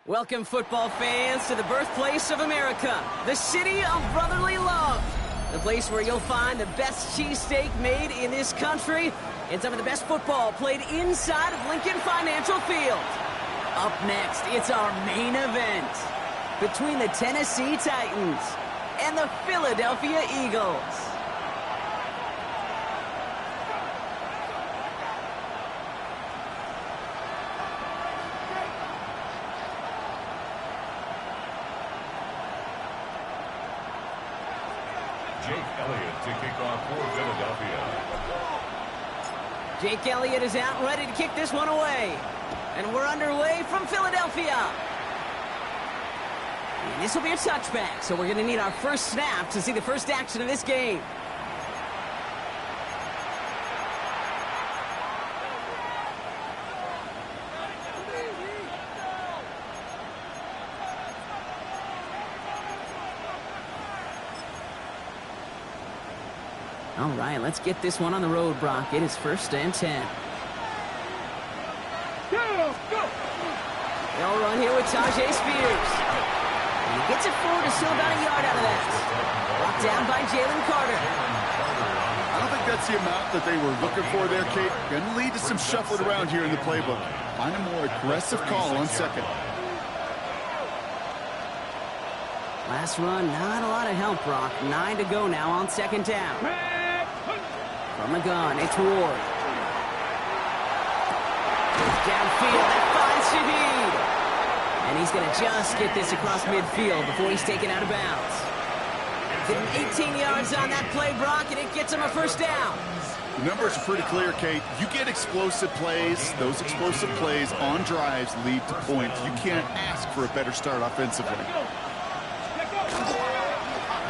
Welcome, football fans, to the birthplace of America, the city of brotherly love. The place where you'll find the best cheesesteak made in this country and some of the best football played inside of Lincoln Financial Field. Up next, it's our main event between the Tennessee Titans and the Philadelphia Eagles. Jake Elliott to kick off for Philadelphia. Jake Elliott is out and ready to kick this one away. And we're underway from Philadelphia. And this will be a touchback, so we're going to need our first snap to see the first action of this game. All right, let's get this one on the road, Brock. It is 1st and 10. They'll run here with Tyjae Spears. And he gets it forward to still about a yard out of that. Brought down by Jalen Carter. I don't think that's the amount that they were looking for there, Kate. Going to lead to some shuffling around here in the playbook. Find a more aggressive call on second. Last run, not a lot of help, Brock. 9 to go now on 2nd down. From the gun, it's Ward. Downfield, that finds Shaheed. And he's going to just get this across midfield before he's taken out of bounds. Getting 18 yards on that play, Brock, and it gets him a 1st down. The numbers are pretty clear, Kate. You get explosive plays. Those explosive plays on drives lead to points. You can't ask for a better start offensively.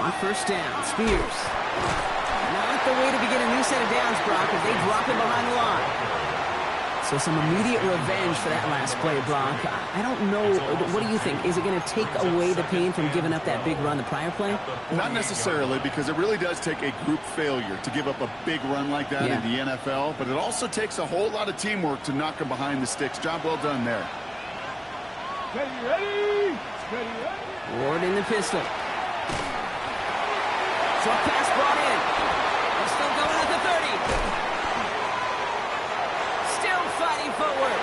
On 1st down, Spears. Not the way to begin a new set of downs, Brock, if they drop him behind the line. So some immediate revenge for that last play, Brock. I don't know. What do you think? Is it going to take away the pain from giving up that big run the prior play? Not necessarily, because it really does take a group failure to give up a big run like that in the NFL. But it also takes a whole lot of teamwork to knock him behind the sticks. Job well done there. Ready. Ward in the pistol. Short pass brought in. They're still going at the 30. Still fighting forward.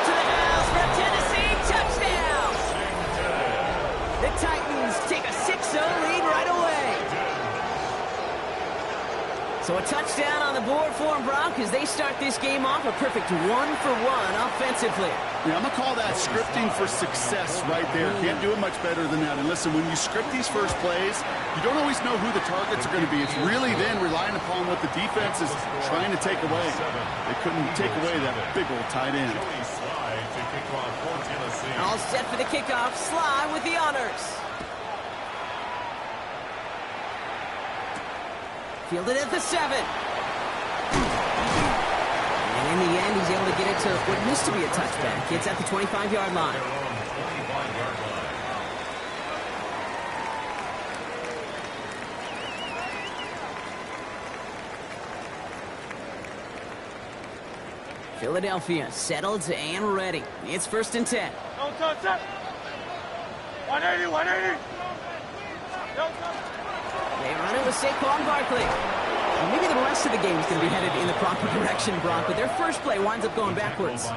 To the house for Tennessee. Touchdown. The Titans take a 6-0 lead right away. So a touchdown on the board for them, Brock, as they start this game off a perfect 1-for-1 offensively. Yeah, I'm going to call that scripting for success right there. Can't do it much better than that. And listen, when you script these first plays, you don't always know who the targets are going to be. It's really then relying upon what the defense is trying to take away. They couldn't take away that big old tight end. All set for the kickoff. Sly with the honors. Fielded at the 7. And in the end, he's able to get it to what used to be a touchback. It's at the 25-yard line. Philadelphia settled and ready. It's 1st and 10. Don't touch it. 180. Don't touch it. They run it with Saquon Barkley. Well, maybe the rest of the game is going to be headed in the proper direction, Brock, but their first play winds up going backwards.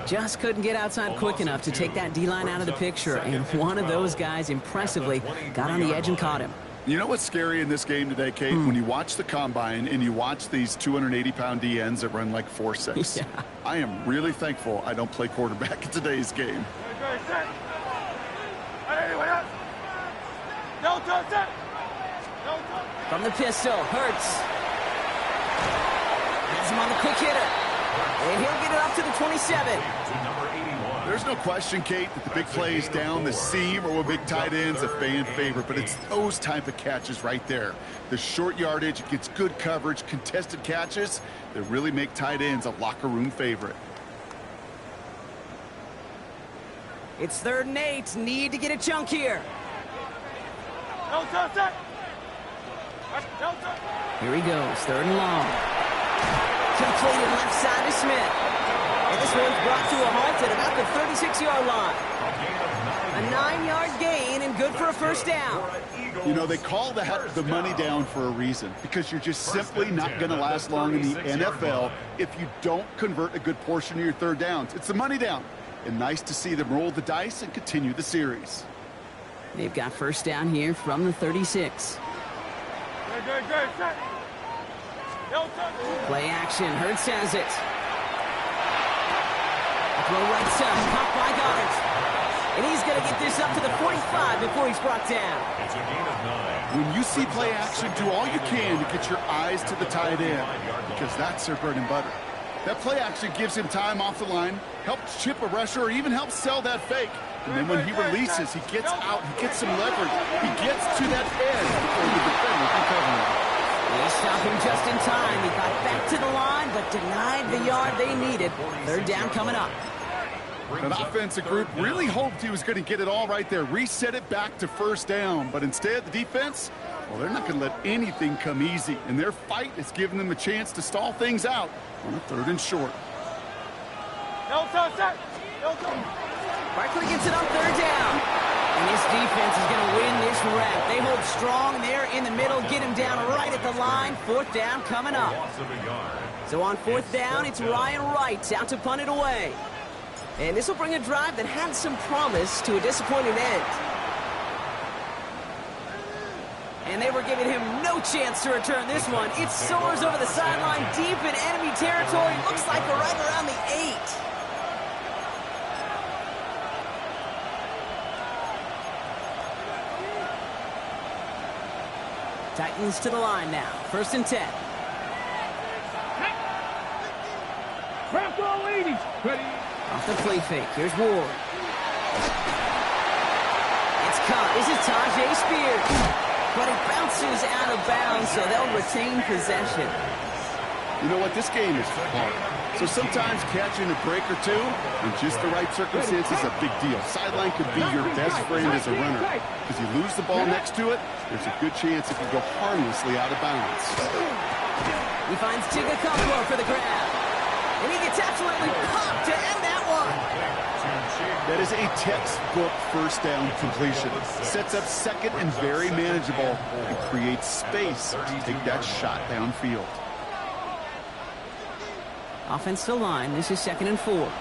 Just couldn't get outside quick enough to take that D-line out of the picture, and one of those guys impressively got on the edge and caught him. You know what's scary in this game today, Kate? When you watch the combine and you watch these 280-pound DNs that run like 4.6. Yeah. I am really thankful I don't play quarterback in today's game. Don't touch it. From the pistol, Hurts. Has him on the quick hitter. And he'll get it up to the 27. There's no question, Kate, that the big plays down the seam or with big tight ends a fan favorite, but it's those type of catches right there. The short yardage, it gets good coverage, contested catches that really make tight ends a locker room favorite. It's 3rd and 8. Need to get a chunk here. Don't touch it. Here he goes, 3rd and long. Completed left side to Smith. And this one's brought to a halt at about the 36-yard line. A 9-yard gain and good for a first down. You know, they call that the money down for a reason, because you're just simply not going to last long in the NFL if you don't convert a good portion of your third downs. It's the money down. And nice to see them roll the dice and continue the series. They've got first down here from the 36. Play action. Hurts has it. Throw right side. Caught by Goddard. And he's going to get this up to the 45 before he's brought down. It's a gain of 9. When you see play action, do all you can to get your eyes to the tight end, because that's their bread and butter. That play action gives him time off the line, helps chip a rusher, or even helps sell that fake. And then when he releases, he gets out, he gets some leverage. He gets to that edge before the defender can cover him. They stop him just in time. He got back to the line, but denied the yard they needed. Third down coming up. An offensive group really hoped he was going to get it all right there, reset it back to first down. But instead, the defense, well, they're not going to let anything come easy. And their fight is giving them a chance to stall things out on a third and short. Barkley gets it on third down. And this defense is going to win this rep. They hold strong there in the middle, get him down right at the line. Fourth down coming up. So on fourth down, it's Ryan Wright out to punt it away. And this will bring a drive that had some promise to a disappointing end. And they were giving him no chance to return this one. It soars over the sideline deep in enemy territory. Looks like we're right around the 8. Titans to the line now. First and 10. Off the play fake. Here's Ward. It's caught. This is Tajay Spears. But it bounces out of bounds, so they'll retain possession. You know what? This game is hard. So sometimes catching a break or two in just the right circumstances is a big deal. Sideline could be your best friend as a runner, because you lose the ball next to it, there's a good chance it could go harmlessly out of bounds. He finds Tigga Combo for the grab. And he gets absolutely popped to end that one. That is a textbook first down completion. Sets up second and very manageable and creates space to take that shot downfield. Offense to line. This is 2nd and 4.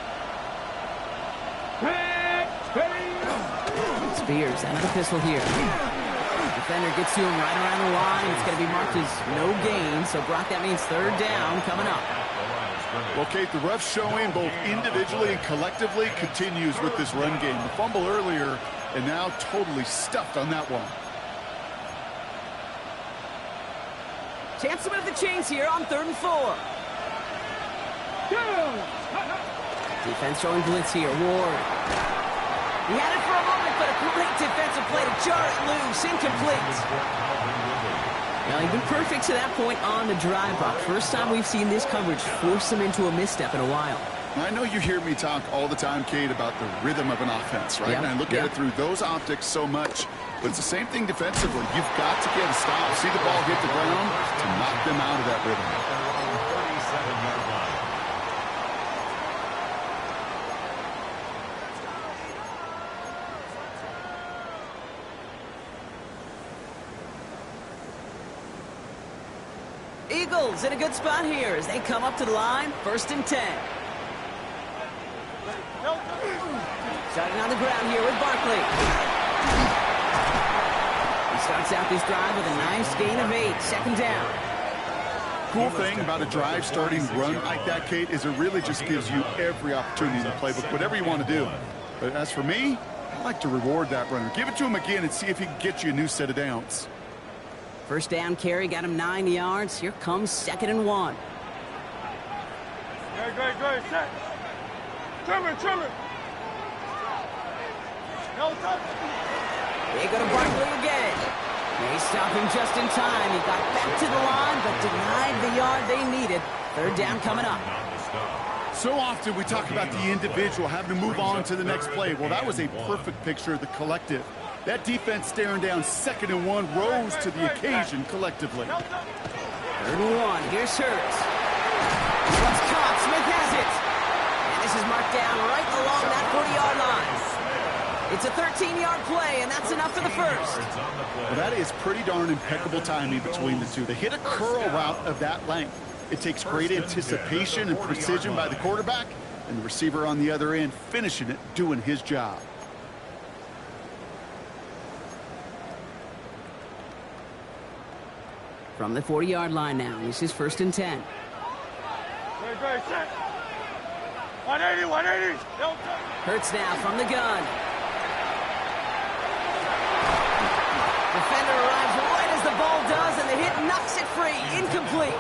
Spears out of the pistol here. Defender gets to him right around the line. It's going to be marked as no gain. So, Brock, that means third down coming up. Well, Kate, the rough showing both individually and collectively continues with this run game. The fumble earlier and now totally stuffed on that one. Chance to move the chains here on 3rd and 4. Defense showing blitz here. Ward. He had it for a moment, but a great defensive play to jar it loose. Incomplete. Now, he's been perfect to that point on the drive, Brock. First time we've seen this coverage force him into a misstep in a while. I know you hear me talk all the time, Kate, about the rhythm of an offense, right? And I look at it through those optics so much. But it's the same thing defensively. You've got to get a stop, see the ball hit the ground to knock them out of that rhythm. 37-yard line. Eagles in a good spot here as they come up to the line. 1st and 10. Starting on the ground here with Barkley. He starts out this drive with a nice gain of 8. 2nd down. Cool thing about a drive starting run like that, Kate, is it really just gives you every opportunity in the playbook, whatever you want to do. But as for me, I like to reward that runner. Give it to him again and see if he can get you a new set of downs. First down carry got him 9 yards. Here comes 2nd and 1. Great, set. Trimmer. They go to Barkley again. They stop him just in time. He got back to the line, but denied the yard they needed. 3rd down coming up. So often we talk about the individual having to move on to the next play. Well, that was a perfect picture of the collective. That defense staring down 2nd and 1 rose to the occasion collectively. 3rd and 1. Here's Hurts. Once caught. Smith has it. And this This is marked down right along that 40-yard line. It's a 13-yard play, and that's enough for the first. Well, that is pretty darn impeccable timing between the two. They hit a curl route of that length. It takes great anticipation and precision by the quarterback, and the receiver on the other end finishing it, doing his job. From the 40-yard line now, this is 1st and 10. Great, set. 180, 180. Hurts now from the gun. Defender arrives right as the ball does, and the hit knocks it free. Incomplete.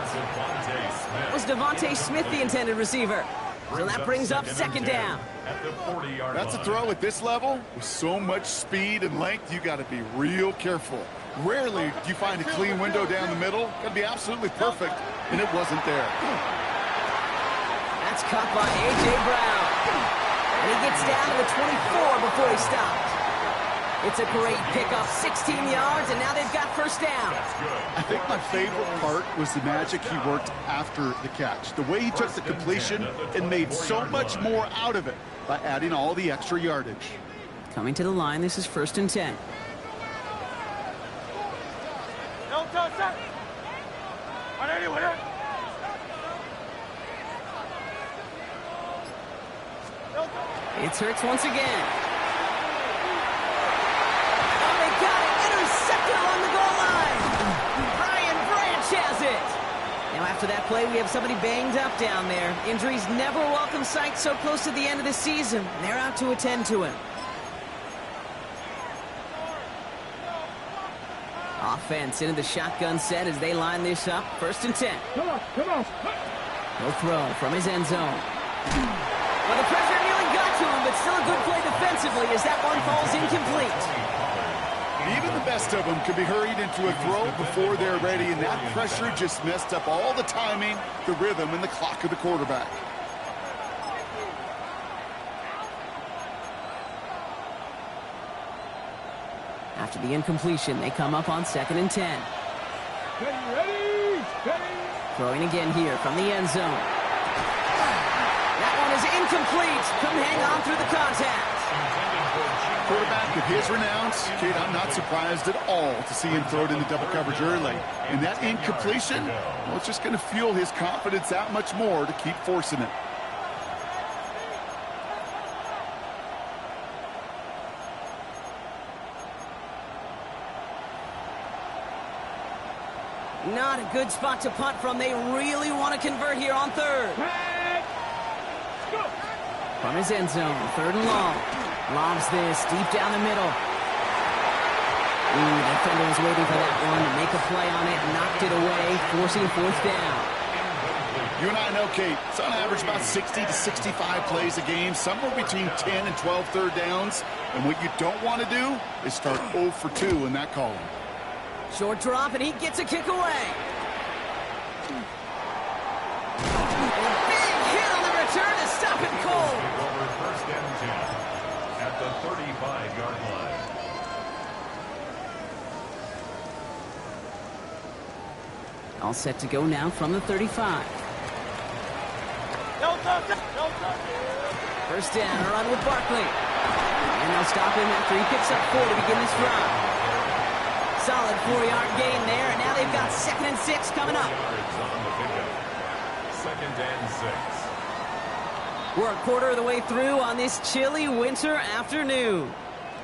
It was Devontae Smith, the intended receiver. So that brings up 2nd down. That's a throw at this level. With so much speed and length, you got to be real careful. Rarely do you find a clean window down the middle. Got to be absolutely perfect, and it wasn't there. That's caught by A.J. Brown. And he gets down to the 24 before he stopped. It's a great pickup, 16 yards, and now they've got 1st down. I think my favorite part was the magic he worked after the catch. The way he took the completion and made so much more out of it by adding all the extra yardage. Coming to the line, this is 1st and 10. Don't touch that. 180, 180. It's Hurts once again. Oh, they got it. Intercepted along the goal line. Brian Branch has it. Now, after that play, we have somebody banged up down there. Injuries never a welcome sight so close to the end of the season. They're out to attend to him. Offense into the shotgun set as they line this up. 1st and 10. Come on. He'll throw from his end zone. Well, the pressure nearly got to him, but still a good play defensively as that one falls incomplete. Even the best of them could be hurried into a throw before they're ready, and that pressure just messed up all the timing, the rhythm, and the clock of the quarterback. After the incompletion, they come up on 2nd and 10. Ready. Throwing again here from the end zone. That one is incomplete. Couldn't hang on through the contact. Quarterback of his renowns, kid, I'm not surprised at all to see him throw it into double coverage early. And that incompletion, well, it's just going to fuel his confidence that much more to keep forcing it. Not a good spot to punt from. They really want to convert here on 3rd. From his end zone, 3rd and long. Lobs this deep down the middle. The defender was waiting for that one to make a play on it, knocked it away, forcing 4th down. You and I know, Kate, it's on average about 60 to 65 plays a game, somewhere between 10 and 12 third downs. And what you don't want to do is start 0 for 2 in that column. Short drop, and he gets a kick away. A big hit on the return to stop it cold. Over 1st and 10 at the 35-yard line. All set to go now from the 35. Don't touch. 1st down, a run with Barkley. And they'll stop him after he picks up 4 to begin this drive. Solid 4-yard gain there, and now they've got 2nd and 6 coming up. 2nd and 6. We're a quarter of the way through on this chilly winter afternoon.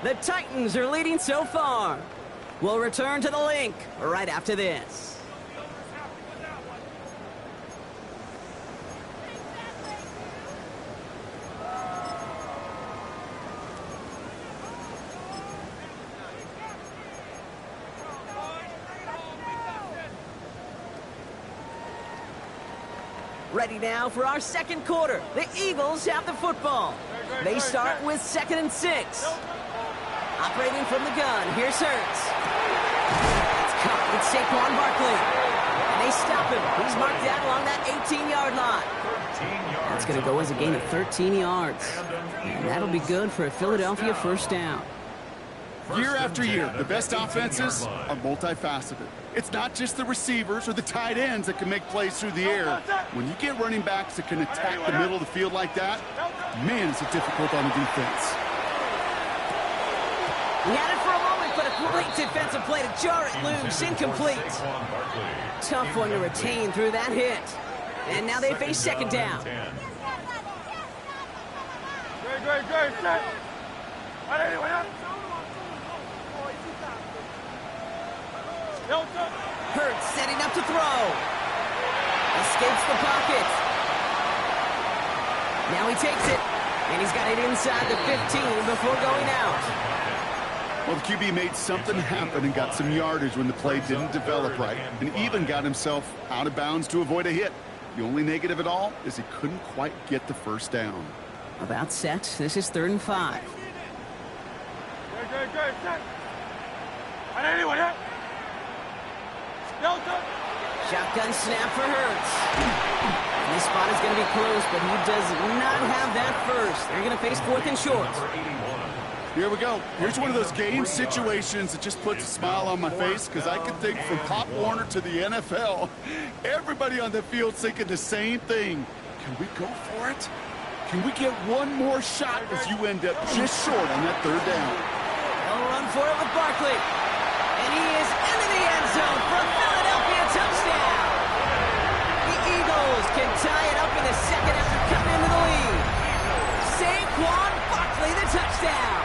The Titans are leading so far. We'll return to the link right after this. Ready now for our 2nd quarter. The Eagles have the football. They start with 2nd and 6. Operating from the gun, here's Hurts. It's caught with Saquon Barkley. And they stop him. He's marked down along that 18-yard line. That's going to go as a gain of 13 yards. And that'll be good for a Philadelphia 1st down. Year after year, the best offenses are multifaceted. It's not just the receivers or the tight ends that can make plays through the air. When you get running backs that can attack the middle of the field like that, man, is it difficult on the defense. He had it for a moment, but a great defensive play to jar it loose. Incomplete. Tough one to retain through that hit. And now they face second down. Great, set. 180, Hurts setting up to throw. Escapes the pocket. Now he takes it. And he's got it inside the 15 before going out. Well, the QB made something happen and got some yardage when the play didn't develop right, and even got himself out of bounds to avoid a hit. The only negative at all is he couldn't quite get the first down. About set. This is 3rd and 5. Great, set. 180, Shotgun snap for Hurts. And this spot is going to be close, but he does not have that first. They're going to face 4th and short. Here we go. Here's one of those game situations that just puts a smile on my face, because I can think from Pop Warner to the NFL, everybody on the field thinking the same thing. Can we go for it? Can we get one more shot as you end up just short on that 3rd down? They'll run for it with Barkley. And he is into the end zone for a Philadelphia touchdown. The Eagles can tie it up in the second after cutting into the lead. Saquon Barkley, the touchdown.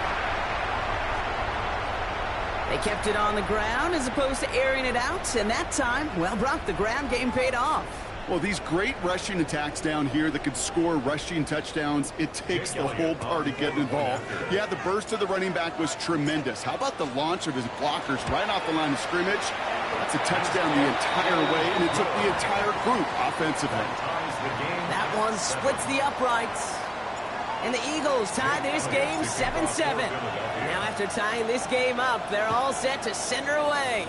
They kept it on the ground as opposed to airing it out, and that time, well, Brock, the ground game paid off. Well, these great rushing attacks down here that could score rushing touchdowns, it takes the whole party getting involved. Yeah, the burst of the running back was tremendous. How about the launch of his blockers right off the line of scrimmage? That's a touchdown the entire way, and it took the entire group offensively. That one splits the uprights. And the Eagles tie this game 7-7. Now after tying this game up, they're all set to send her away.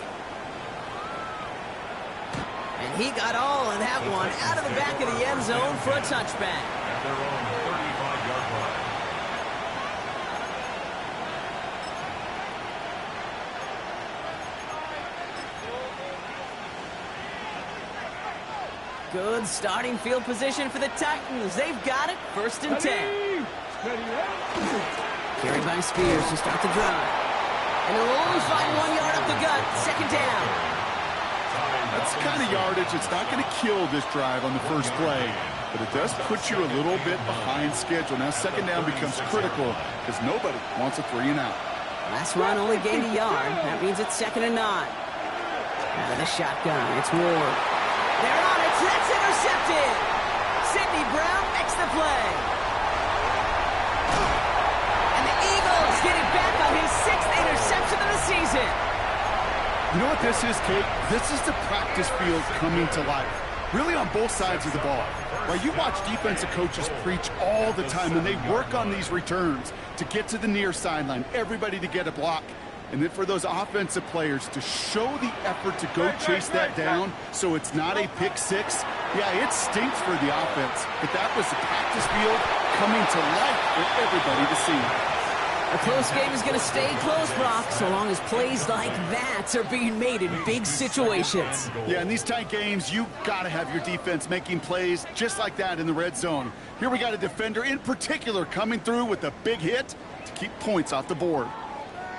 And he got all of that one out of the back of the end zone for a touchback. At their own 35-yard line. Good starting field position for the Titans. They've got it. 1st and 10. Carried by Spears to start the drive. And they'll only find 1 yard up the gut. 2nd down. That's the kind of yardage that's not going to kill this drive on the first play, but it does put you a little bit behind schedule. Now 2nd down becomes critical because nobody wants a 3 and out. Last run only gained a yard. That means it's 2nd and 9. Out of the shotgun, it's Ward. They're on it. That's intercepted. Sidney Brown makes the play. And the Eagles get it back on his 6th interception of the season. You know what this is, Kate? This is the practice field coming to life. Really on both sides of the ball. Right, you watch defensive coaches preach all the time, and they work on these returns to get to the near sideline, everybody to get a block. And then for those offensive players to show the effort to go chase that down so it's not a pick six, yeah, it stinks for the offense. But that was the practice field coming to life for everybody to see. A close game is going to stay close, Brock, so long as plays like that are being made in big situations. Yeah, in these tight games, you got to have your defense making plays just like that in the red zone. Here we got a defender in particular coming through with a big hit to keep points off the board.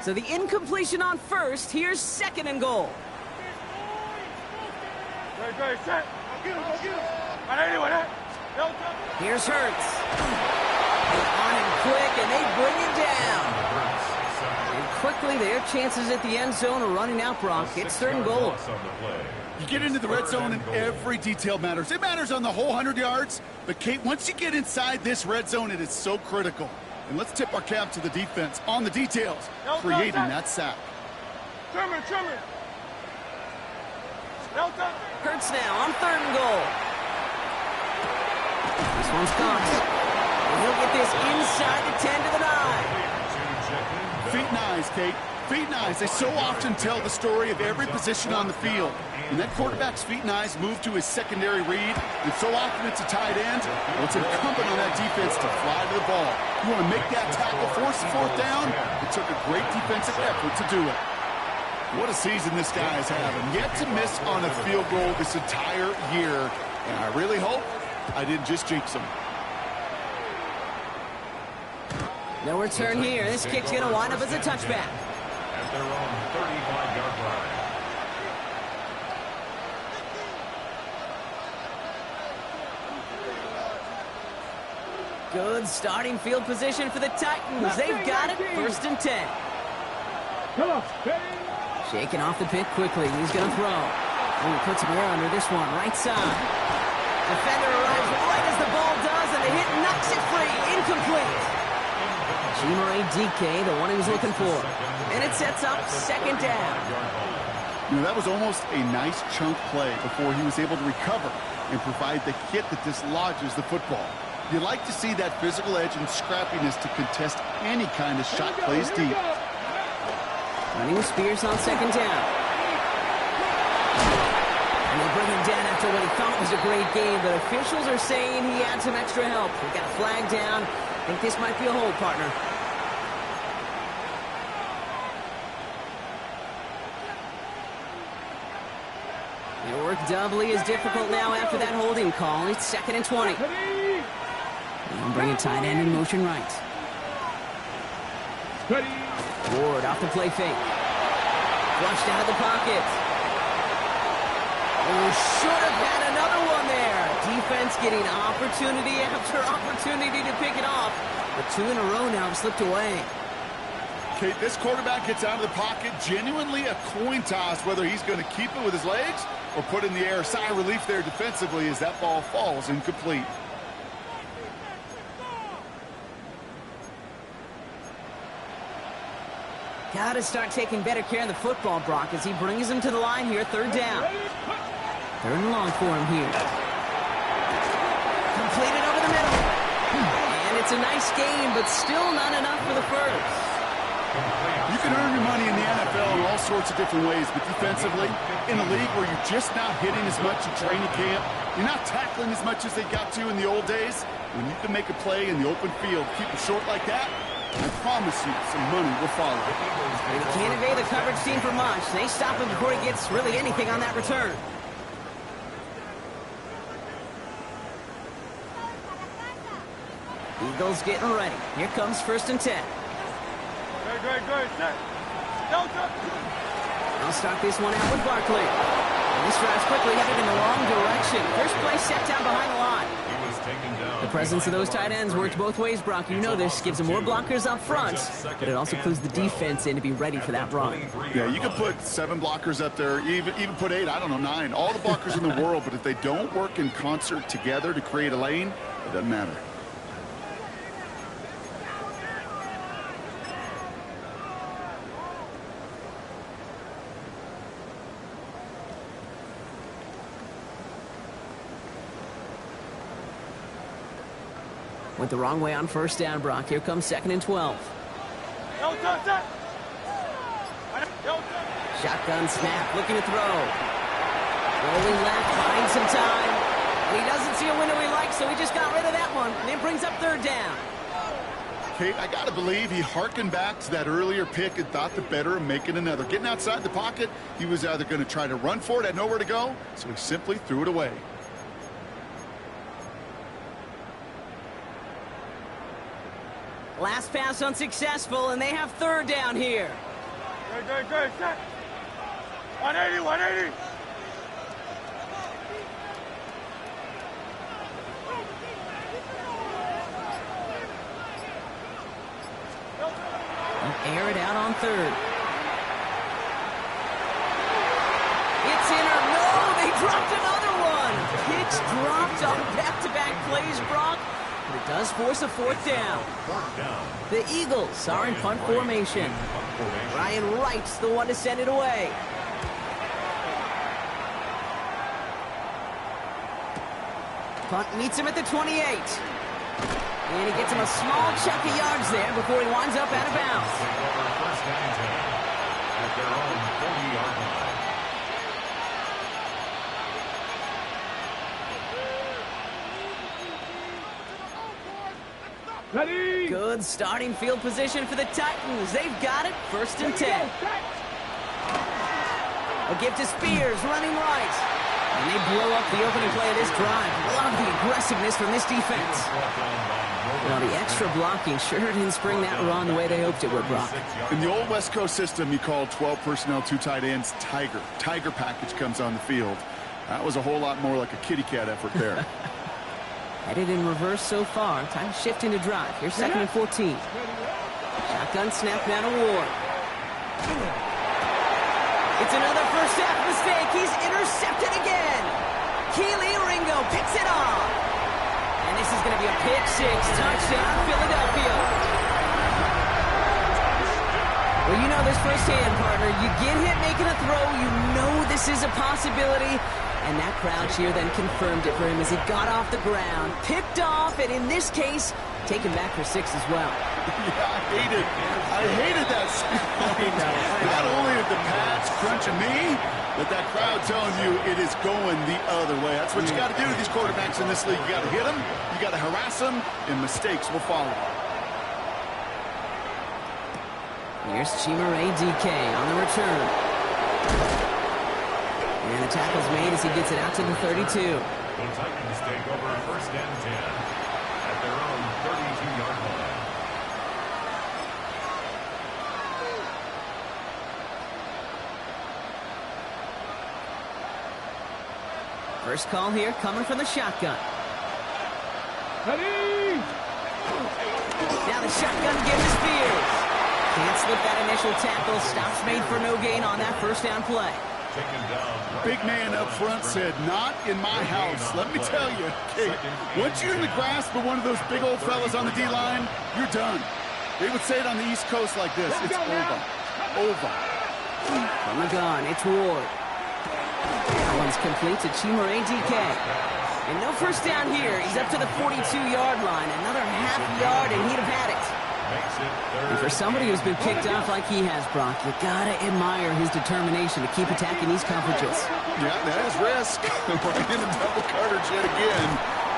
So the incompletion on 1st, here's 2nd and goal. Great, set. Here's Hurts. On him quick, and they bring him down. And quickly, their chances at the end zone are running out, Brock. It's 3rd and goal. You get into the red zone, and every detail matters. It matters on the whole 100 yards. But, Kate, once you get inside this red zone, it is so critical. And let's tip our cap to the defense on the details, creating that sack. Trimmer. Hurts now on 3rd and goal. This one's caught. And he'll get this inside the 10 to the 9. Feet and eyes, Kate. Feet and eyes, they so often tell the story of every position on the field. When that quarterback's feet and eyes move to his secondary read, and so often it's a tight end, well, it's incumbent on that defense to fly to the ball. You want to make that tackle, force the fourth down. It took a great defensive effort to do it. What a season this guy is having. Yet to miss on a field goal this entire year. And I really hope I didn't just jinx him. No return here. This kick's going to wind up as a touchback. At their own 35-yard line. Good starting field position for the Titans. They've got it. 1st and 10. Shaking off the pick quickly. He's going to throw. Ooh, puts him air under this one. Right side. Defender arrives right as the ball does, and the hit knocks it free. Incomplete. Chimere Dike, the one he was looking for. And it sets up 2nd down. You know, that was almost a nice chunk play before he was able to recover and provide the hit that dislodges the football. You like to see that physical edge and scrappiness to contest any kind of shot plays deep. Running with Spears on 2nd down. And they bring him down after what he thought was a great game, but officials are saying he had some extra help. He got a flag down. I think this might be a hold, partner. They work doubly as difficult now after that holding call. It's 2nd and 20. And bring a tight end in motion right. Ward off the play fake. Flushed out of the pocket. Oh, should have had another one there. Defense getting opportunity after opportunity to pick it off. But 2 in a row now have slipped away. Okay, this quarterback gets out of the pocket. Genuinely a coin toss whether he's going to keep it with his legs or put in the air. Sigh of relief there defensively as that ball falls incomplete. Got to start taking better care of the football, Brock, as he brings him to the line here. 3rd down. 3rd and long for him here. Completed over the middle. And it's a nice game, but still not enough for the first. You can earn your money in the NFL in all sorts of different ways, but defensively, in a league where you're just not hitting as much in training camp, you're not tackling as much as they got to in the old days, when you can make a play in the open field, keep it short like that, I promise you some money will follow. And he can't evade the coverage team for much. They stop him before he gets really anything on that return. Eagles getting ready. Here comes 1st and 10. Good. Set. Delta. I'll start this one out with Barkley. And this drive's quickly headed in the wrong direction. First play set down behind the line. He was taken down. The presence of those tight ends works both ways, Brock. You know this. Gives them more blockers up front, but it also clues the defense in to be ready for that run. Yeah, you can put 7 blockers up there, even put 8, I don't know, 9. All the blockers in the world, but if they don't work in concert together to create a lane, it doesn't matter. Went the wrong way on 1st down, Brock. Here comes 2nd and 12. Shotgun snap, looking to throw. Rolling left, finds some time. And he doesn't see a window he likes, so he just got rid of that one. And it brings up 3rd down. Kate, I got to believe he harkened back to that earlier pick and thought the better of making another. Getting outside the pocket, he was either going to try to run for it, had nowhere to go, so he simply threw it away. Last pass unsuccessful, and they have 3rd down here. Good. Set. 180. Air it out on 3rd. It's in or no, they dropped another one. Kicks dropped on back-to-back plays, Brock. But it does force a 4th down. The Eagles are in punt formation. Ryan Wright's the one to send it away. Punt meets him at the 28. And he gets him a small chunk of yards there before he winds up out of bounds. at their own 40-yard line. Ready? Good starting field position for the Titans. They've got it, 1st and 10. A give to Spears, running right. And they blow up the opening play of this drive. Love the aggressiveness from this defense. Well, the extra blocking sure didn't spring that run the way they hoped it would, Brock. In the old West Coast system, you called 12 personnel, 2 tight ends, Tiger. Tiger package comes on the field. That was a whole lot more like a kitty cat effort there. Headed in reverse so far. Time to shift into drive. Here's 2nd and 14. Shotgun snap now to Ward. It's another first half mistake. He's intercepted again. Kelee Ringo picks it off. And this is going to be a pick 6. Touchdown, Philadelphia. Well, you know this firsthand, partner. You get hit making a throw. You know this is a possibility. And that crowd cheer then confirmed it for him as he got off the ground, picked off, and in this case, taken back for 6 as well. Yeah, I hated that speed. Not only are the pads crunching me, but that crowd telling you it is going the other way. That's what you got to do to these quarterbacks in this league. You got to hit them, you got to harass them, and mistakes will follow. Here's Chimere DK on the return. And the tackle's made as he gets it out to the 32. The Titans take over 1st and 10 at their own 32-yard line. First call here coming from the shotgun. Ready? Now the shotgun gives to Spears. Can't slip that initial tackle. Stops made for no gain on that first down play. Big man up front said, not in my house. Let me tell you, hey, once you're in the grasp of one of those big old fellas on the D-line, you're done. They would say it on the East Coast like this. It's over. Over. From the gun, it's Ward. That one's complete to Chimere DK. And no first down here. He's up to the 42-yard line. Another half yard, and he'd have had it. And for somebody who's been kicked off like he has, Brock, you gotta admire his determination to keep attacking these coverages. Yeah, that is risk. We're in a double coverage yet again.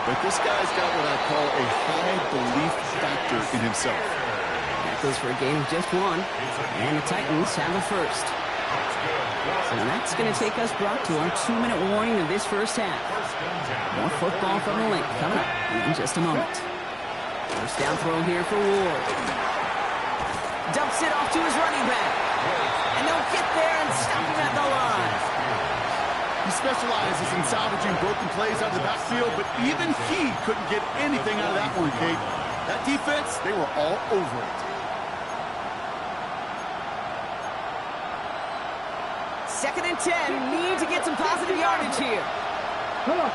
But this guy's got what I call a high belief factor in himself. That goes for a gain of just 1. And the Titans have a first. So that's going to take us, Brock, to our 2-minute warning of this first half. More football from the link coming up in just a moment. First down throw here for Ward. Dumps it off to his running back. And they'll get there and stop him at the line. He specializes in salvaging broken plays out of the backfield, but even he couldn't get anything out of that one, Kate. That defense, they were all over it. 2nd and 10. Need to get some positive yardage here. Come on.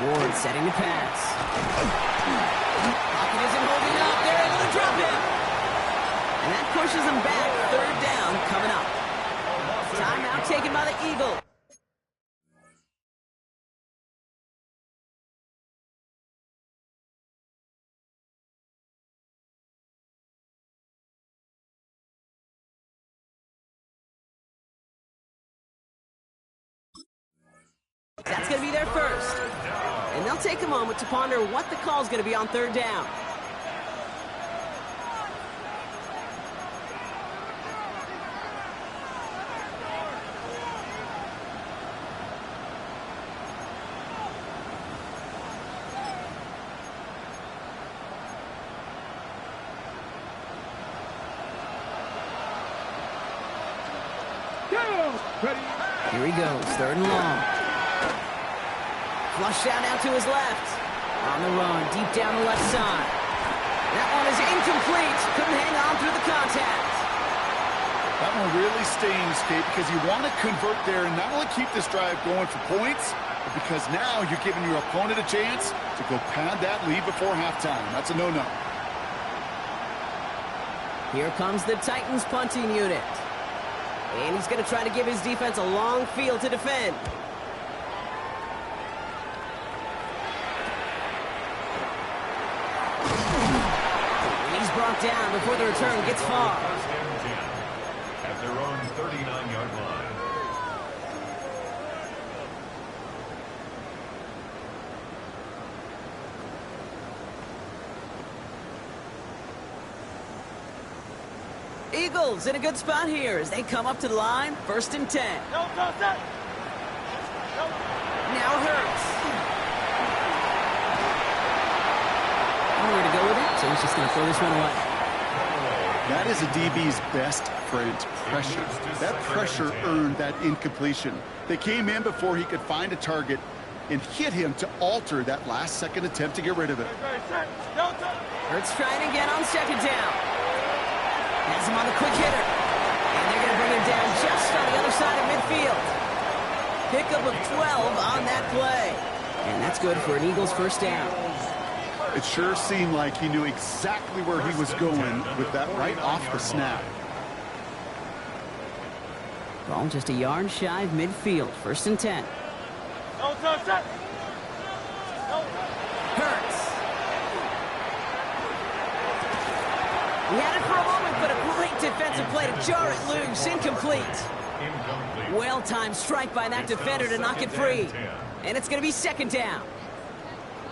Ward setting the pass. Pocket isn't holding up. They're able to drop him. And that pushes him back. 3rd down coming up. Timeout taken by the Eagles. That's going to be their first. And they'll take a moment to ponder what the call is going to be on 3rd down. Here he goes, 3rd and long. Flushed out now to his left. On the run, deep down the left side. That one is incomplete. Couldn't hang on through the contact. That one really stings, Kate, because you want to convert there and not only keep this drive going for points, but because now you're giving your opponent a chance to go pad that lead before halftime. That's a no-no. Here comes the Titans punting unit. And he's going to try to give his defense a long field to defend. And he's brought down before the return gets far. their own 39-yard line. Eagles in a good spot here as they come up to the line. 1st and 10. Now Hurts. Nowhere to go with it, so he's just going to throw this one away. That is a DB's best friend, pressure. That pressure earned that incompletion. They came in before he could find a target and hit him to alter that last-second attempt to get rid of it. Hurts trying again on 2nd down. Has him on the quick hitter. And they're going to bring him down just on the other side of midfield. Pickup of 12 on that play. And that's good for an Eagles 1st down. It sure seemed like he knew exactly where he was going with that right off the snap. Ball just a yard shy of midfield. 1st and 10. Hurts. He had it for a moment, but a great defensive play to jar it loose. Incomplete. Well-timed strike by that defender to knock it free. And it's going to be 2nd down.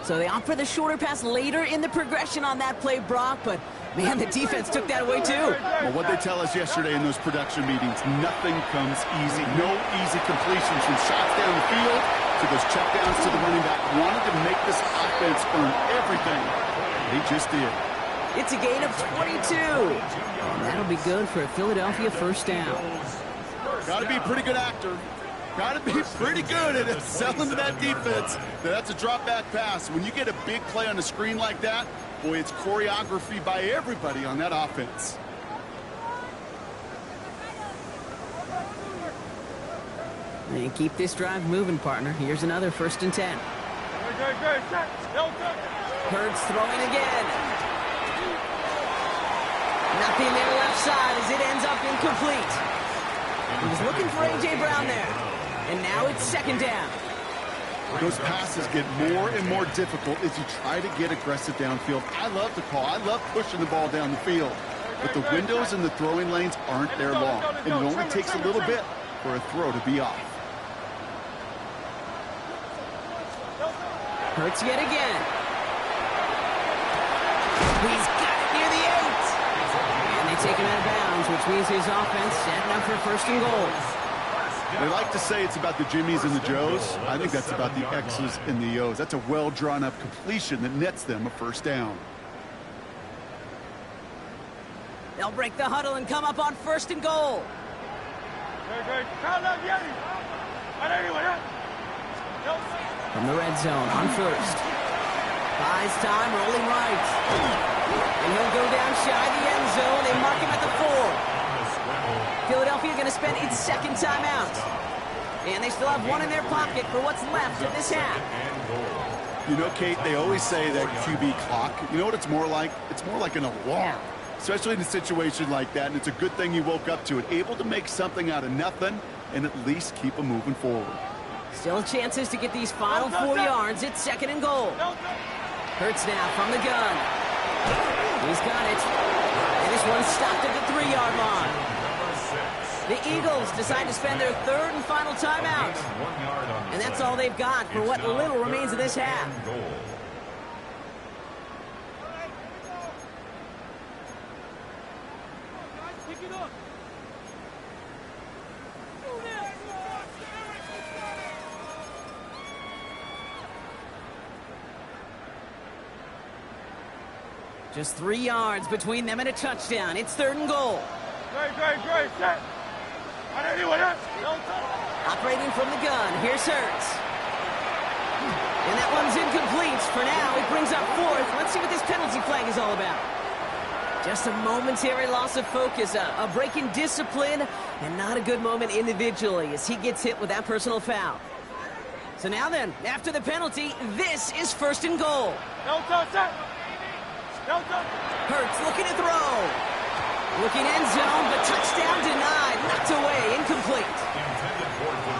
So they opt for the shorter pass later in the progression on that play, Brock, but man, the defense took that away too. Well, what they tell us yesterday in those production meetings, nothing comes easy. No easy completions from shots down the field to those checkdowns to the running back. Wanted to make this offense earn everything. They just did. It's a gain of 22. And that'll be good for a Philadelphia 1st down. Got to be a pretty good actor. Got to be pretty good at selling to that defense. That's a drop-back pass. When you get a big play on the screen like that, boy, it's choreography by everybody on that offense. And keep this drive moving, partner. Here's another 1st and 10. Hurts throwing again. Nothing there left side as it ends up incomplete. He was looking for A.J. Brown there. And now it's 2nd down. Those passes get more and more difficult as you try to get aggressive downfield. I love the call. I love pushing the ball down the field. But the windows and the throwing lanes aren't there long. And it only takes a little bit for a throw to be off. Hurts yet again. He's got it near the 8. And they take him out of bounds, which means his offense setting up for 1st and goal. They like to say it's about the Jimmies and the Joes. I think that's about the X's and the O's. That's a well-drawn-up completion that nets them a 1st down. They'll break the huddle and come up on 1st and goal. From the red zone on 1st. Buys time, rolling right. And he'll go down shy of the end zone. They mark him at the 4. Philadelphia going to spend its 2nd timeout. And they still have one in their pocket for what's left of this half. You know, Kate, they always say that QB clock, you know what it's more like? It's more like an alarm, especially in a situation like that. And it's a good thing you woke up to it, able to make something out of nothing and at least keep them moving forward. Still chances to get these final 4 yards. It's 2nd and goal. Hurts now from the gun. He's got it. And this one's stopped at the 3-yard line. The Eagles decide to spend their 3rd and final timeout. And that's all they've got for what little remains of this half. Just 3 yards between them and a touchdown. It's 3rd and goal. Operating from the gun, here's Hurts. And that one's incomplete. For now, it brings up 4th. Let's see what this penalty flag is all about. Just a momentary loss of focus, a break in discipline, and not a good moment individually as he gets hit with that personal foul. So now then, after the penalty, this is 1st and goal. Hurts looking to throw. Looking end zone, but touchdown denied. Knocked away, incomplete.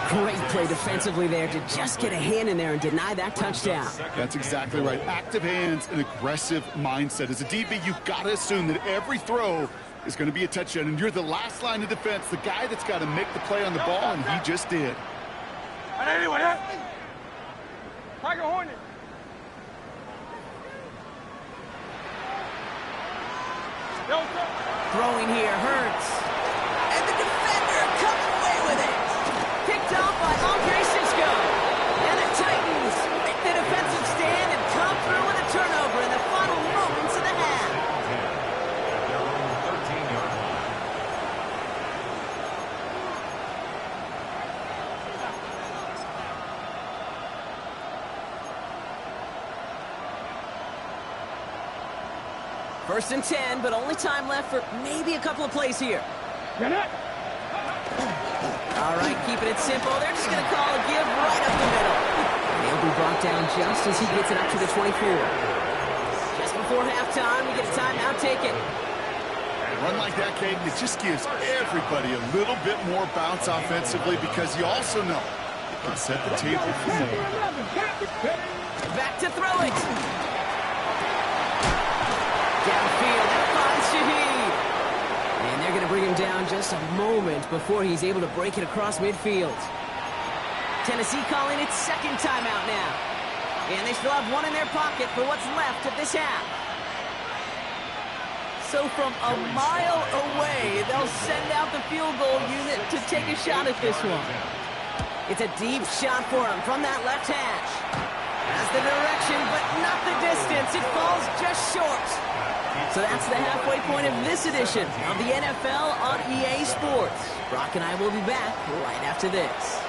Great play defensively there to just get a hand in there and deny that touchdown. That's exactly right. Active hands and aggressive mindset. As a DB, you've got to assume that every throw is going to be a touchdown, and you're the last line of defense, the guy that's got to make the play on the ball, and he just did. Throwing here hurts. And the defender comes away with it. Picked off by Andre Cisco. And the Titans make the defensive stand and come through with a turnover in the final moments of the half. At their own 13-yard line. First and 10, but only time left for maybe a couple of plays here. Get it. All right, keeping it simple. They're just going to call a give right up the middle. And he'll be brought down just as he gets it up to the 24. Just before halftime, we get a timeout taken. A run like that, Caden, it just gives everybody a little bit more bounce offensively because you also know it can set the table for more. Back to throw it. Downfield, that finds Shaheed. And they're going to bring him down just a moment before he's able to break it across midfield. Tennessee calling its second timeout now. And they still have one in their pocket for what's left of this half. So from a mile away, they'll send out the field goal unit to take a shot at this one. It's a deep shot for him from that left hash. Has the direction, but not the distance. It falls just short. So that's the halfway point of this edition of the NFL on EA Sports. Brock and I will be back right after this.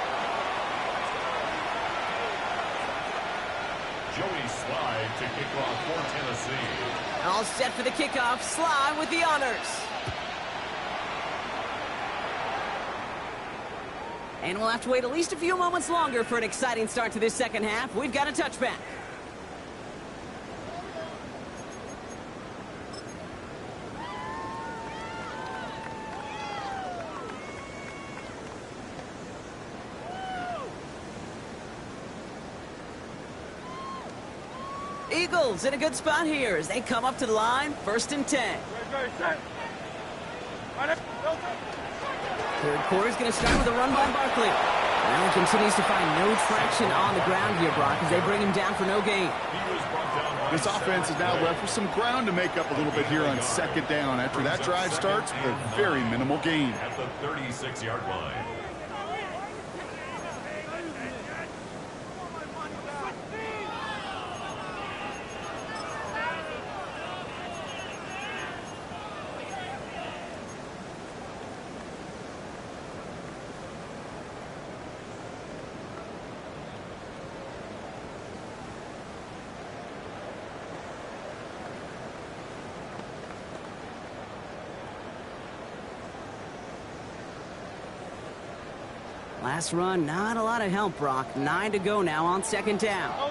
Joey Slye to kick off for Tennessee. All set for the kickoff. Slye with the honors. And we'll have to wait at least a few moments longer for an exciting start to this second half. We've got a touchback. Eagles in a good spot here as they come up to the line, 1st and 10. Third quarter is going to start with a run by Barkley. Allen continues to find no traction on the ground here, Brock, as they bring him down for no gain. This offense is now left with some ground to make up a little bit here on second down. After that drive starts with a very minimal gain. At the 36-yard line. Last run, not a lot of help, Brock. 9 to go now on second down. A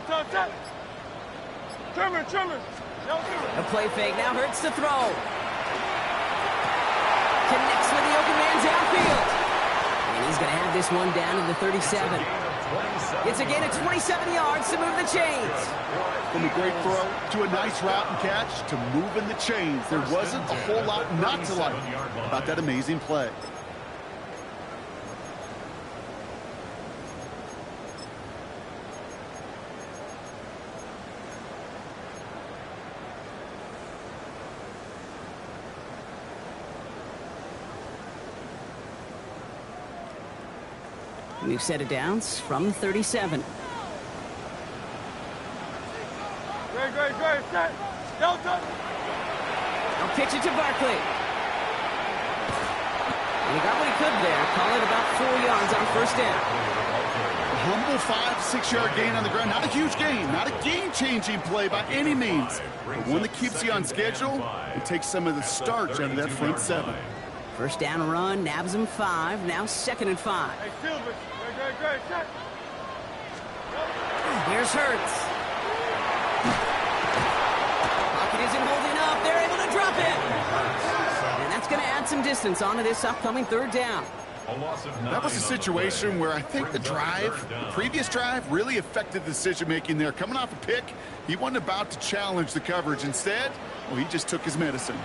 play fake now hurts to throw. Connects with the open man downfield. And he's going to have this one down to the 37. It's a gain of 27 yards to move the chains. From a great throw to a nice route and catch to moving the chains. There wasn't a whole lot not to like about that amazing play. New set of downs from the 37. Great, set. Delta. Now pitch it to Barkley. And he got what he could there. Call it about 4 yards on first down. A humble 5-6 yard gain on the ground. Not a huge gain. Not a game-changing play by any means. But one that keeps you on schedule and takes some of the starch out of that front seven. First down run, nabs him 5. Now 2nd and 5. Hey, Silver. Great, set. Here's Hurts. Pocket isn't holding up. They're able to drop it. And that's going to add some distance onto this upcoming third down. That was a situation where I think the previous drive, really affected the decision-making there. Coming off a pick, he wasn't about to challenge the coverage. Instead, well, he just took his medicine.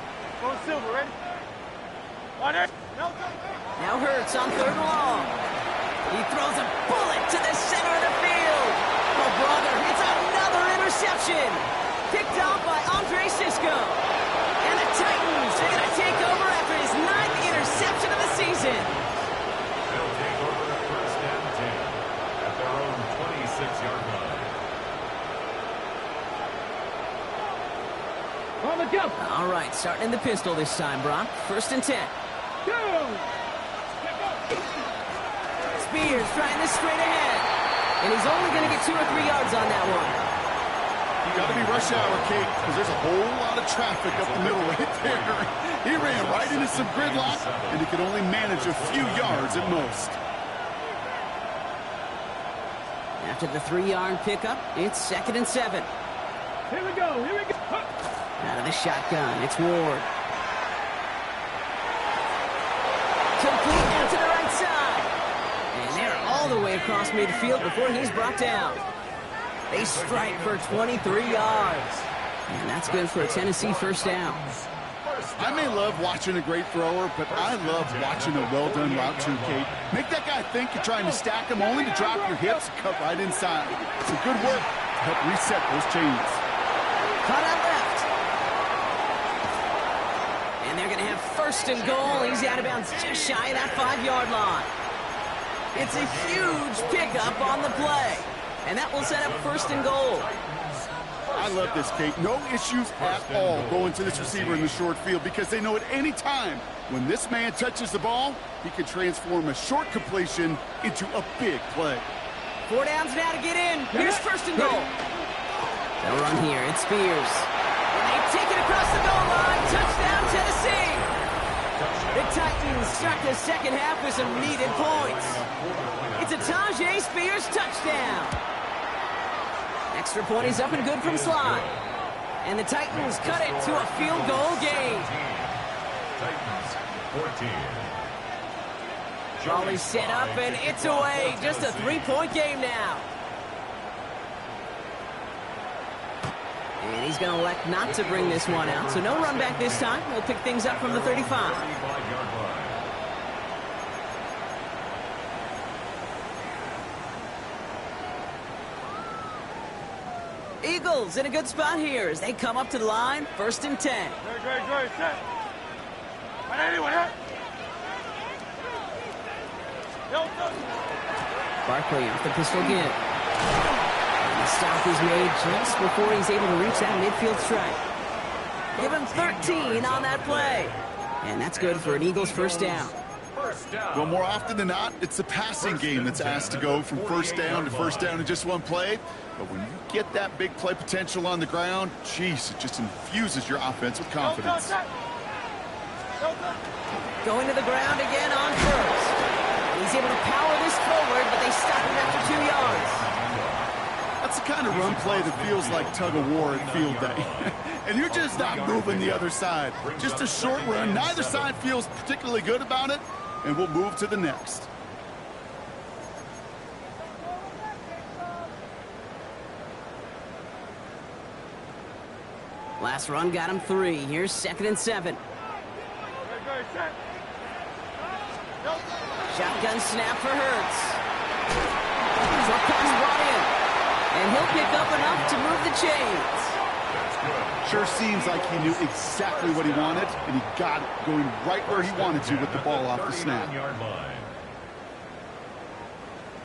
Go Silver, ready? Now Hurts on 3rd and long. He throws a bullet to the center of the field. Oh, brother, it's another interception. Picked off by Andre Sisco. And the Titans are going to take over after his 9th interception of the season. They'll take over at 1st and 10 at their own 26-yard line. On the go. All right, starting in the pistol this time, Brock. 1st and 10. Go. Spears trying this straight ahead. And he's only going to get 2 or 3 yards on that one. Got to be rush hour, Kate, because there's a whole lot of traffic up the middle right there. He ran right into some gridlock, and he could only manage a few yards at most. After the 3-yard pickup, it's 2nd and 7. Here we go. Here we go. Out of the shotgun, it's Ward. Complete out to the right side. And they're all the way across midfield before he's brought down. They strike for 23 yards. And that's good for a Tennessee 1st down. I may love watching a great thrower, but I love watching a well-done route too, Kate. Make that guy think you're trying to stack him only to drop your hips and cut right inside. It's a good work to help reset those chains. Cut out left. And they're going to have 1st and goal. He's out of bounds just shy of that 5-yard line. It's a huge pickup on the play. And that will set up 1st and goal. I love this, Kate. No issues at all going to this receiver in the short field because they know at any time when this man touches the ball, he can transform a short completion into a big play. 4 downs now to get in. Here's 1st and goal. They'll run here. It's Spears. And they take it across the goal line. Touchdown, Tennessee. The Titans start the 2nd half with some needed points. It's a Tyjae Spears touchdown. Extra point is up and good from Slide. And the Titans cut it to a field goal game. Titans 14. Ball is set up and it's away. Just a 3-point game now. And he's going to elect not to bring this one out. So no run back this time. We'll pick things up from the 35. 35-yard line. Eagles in a good spot here as they come up to the line. 1st and 10. Great. Set. On anyone, hit. Barkley off the pistol again. And the stop is made just before he's able to reach that midfield strike. Give him 13 on that play. And that's good for an Eagles 1st down. Well, more often than not, it's the passing game that's asked to go from 1st down to 1st down in just one play. But when you get that big play potential on the ground, geez, it just infuses your offense with confidence. Going to the ground again on 1st. He's able to power this forward, but they stop him after 2 yards. That's the kind of run play that feels like tug-of-war at field day. And you're just not moving the other side. Just a short run. Neither side feels particularly good about it, and we'll move to the next. Last run got him 3. Here's 2nd and 7. Set. Shotgun snap for Hurts. Short pass brought in. And he'll pick up enough to move the chains. Sure seems like he knew exactly what he wanted, and he got it going right where he wanted to with the ball off the snap.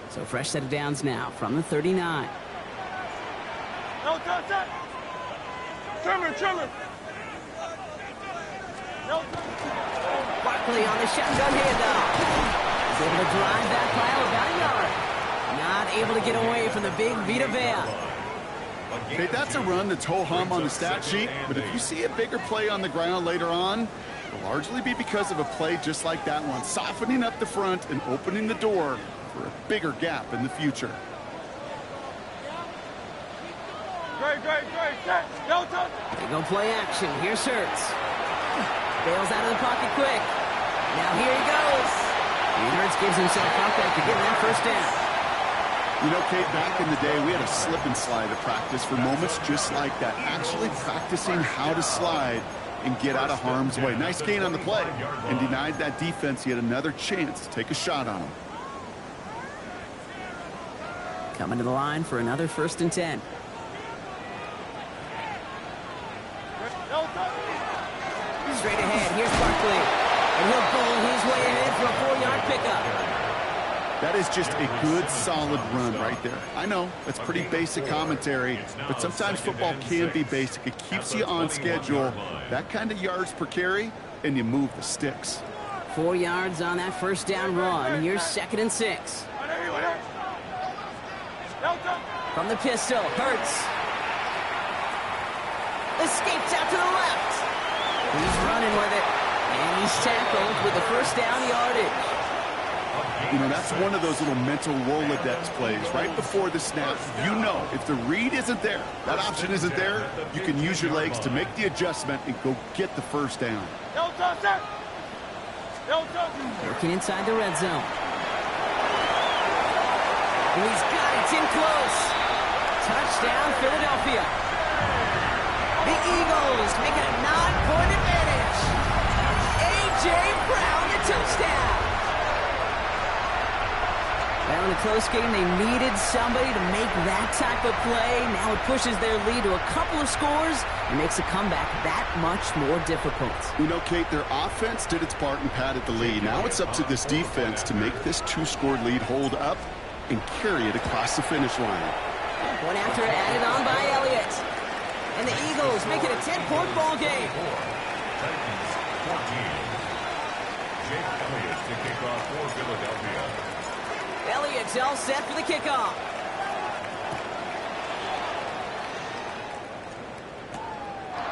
So fresh set of downs now from the 39. Trimmer. Barkley on the shotgun handoff. He's able to drive that pile about a yard. Not able to get away from the big Vita Vea. Okay, that's a run that's ho-hum on the stat sheet, but if you see a bigger play on the ground later on, it'll largely be because of a play just like that one, softening up the front and opening the door for a bigger gap in the future. Great. Set. They go play action. Here's Hurts. Bails out of the pocket quick. Now here he goes. And Hurts gives himself up after getting that 1st down. You know, Kate, back in the day, we had a slip and slide at practice for moments just like that. Actually practicing how to slide and get out of harm's way. Nice gain on the play and denied that defense yet another chance to take a shot on him. Coming to the line for another 1st and 10. Straight ahead, here's Barkley. And he'll bowl his way ahead for a 4-yard pickup. That is just a good, solid run right there. I know, that's pretty basic commentary, but sometimes football can be basic. It keeps you on schedule, that kind of yards per carry, and you move the sticks. 4 yards on that 1st down run. Here's 2nd and 6. From the pistol, Hurts. Escapes out to the left. He's running with it, and he's tackled with the 1st down yardage. You know, that's one of those little mental Rolodex plays. Right before the snap, you know if the read isn't there, that option isn't there, you can use your legs to make the adjustment and go get the 1st down. Working inside the red zone. And he's got it. It's in close. Touchdown, Philadelphia. The Eagles make it a 9-point advantage. A.J. Brown, the touchdown. Well, in a close game, they needed somebody to make that type of play. Now it pushes their lead to a couple of scores and makes a comeback that much more difficult. You know, Kate, their offense did its part and padded the lead. Now it's up to this defense to make this 2-score lead hold up and carry it across the finish line. One after added on by Elliott. And the Eagles make it a 10-point ball game. Titans 14. Jake Elliott to kick off for Philadelphia. Elliott's all set for the kickoff.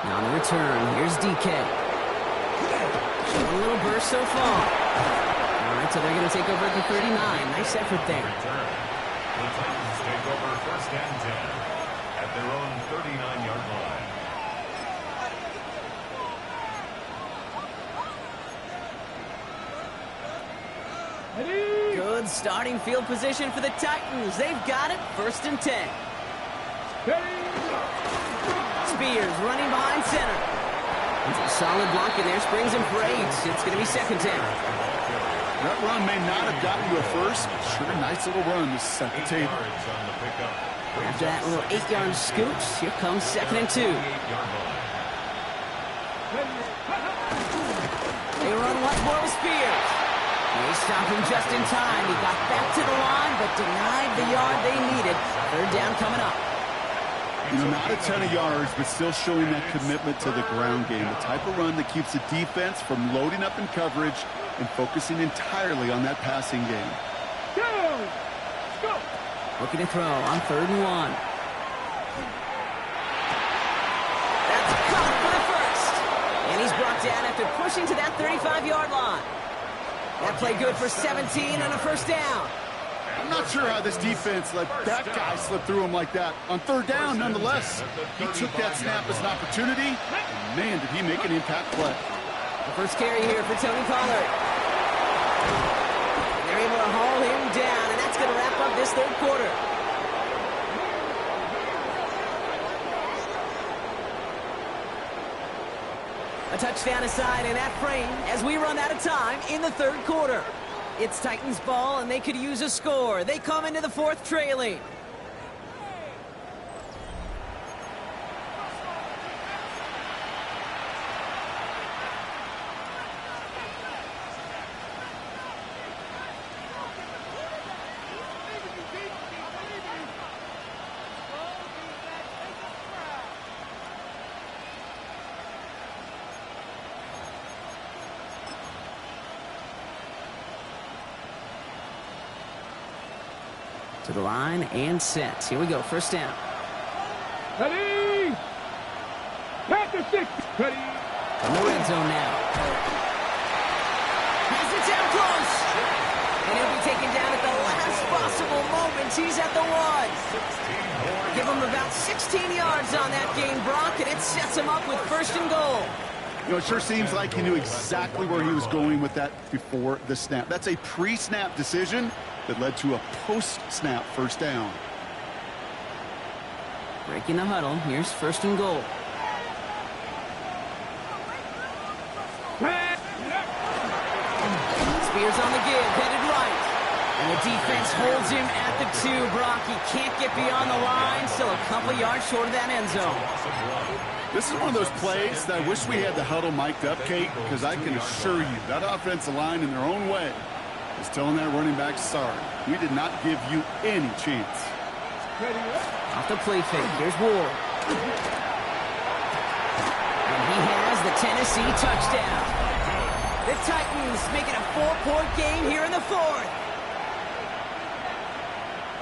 Now on the return, here's DK. Showing a little burst so far. All right, so they're going to take over at the 39. Nice effort there. Return. The Titans take over 1st and 10 at their own 39-yard line. Good starting field position for the Titans. They've got it. 1st and 10. Spears running behind center. It's a solid block in there. Springs him for 8. It's going to be 2nd down. That run may not have gotten you a first. Sure, nice little run to set the table. After that little 8-yard scooch, here comes 2nd and 2. They run once more with Spears. They stopped him just in time. He got back to the line, but denied the yard they needed. 3rd down coming up. You know, not a ton of yards, but still showing that commitment to the ground game. The type of run that keeps the defense from loading up in coverage and focusing entirely on that passing game. Looking to throw on 3rd and 1. That's caught for the 1st. And he's brought down after pushing to that 35-yard line. That play good for 17 and a 1st down. I'm not sure how this defense let that guy slip through him like that. On 3rd down, nonetheless, he took that snap as an opportunity, and man, did he make an impact play. The first carry here for Tony Pollard. They're able to haul him down, and that's going to wrap up this 3rd quarter. A touchdown aside in that frame as we run out of time in the 3rd quarter. It's Titans ball, and they could use a score. They come into the 4th trailing. To the line and set. Here we go. 1st down. Ready? Back to 6. Ready? From the red zone now. Has it down close. And he'll be taken down at the last possible moment. He's at the 1. Give him about 16 yards on that game, Brock, and it sets him up with 1st and goal. You know, it sure seems like he knew exactly where he was going with that before the snap. That's a pre-snap decision that led to a post-snap 1st down. Breaking the huddle. Here's 1st and goal. Here's on the give, headed right. And the defense holds him at the 2. Brock, he can't get beyond the line. Still a couple yards short of that end zone. This is one of those plays that I wish we had the huddle mic'd up, Kate, because I can assure you that offensive line in their own way is telling that running back, sorry, we did not give you any chance. Off the play fake, here's Ward. And he has the Tennessee touchdown. The Titans make it a 4-point game here in the 4th.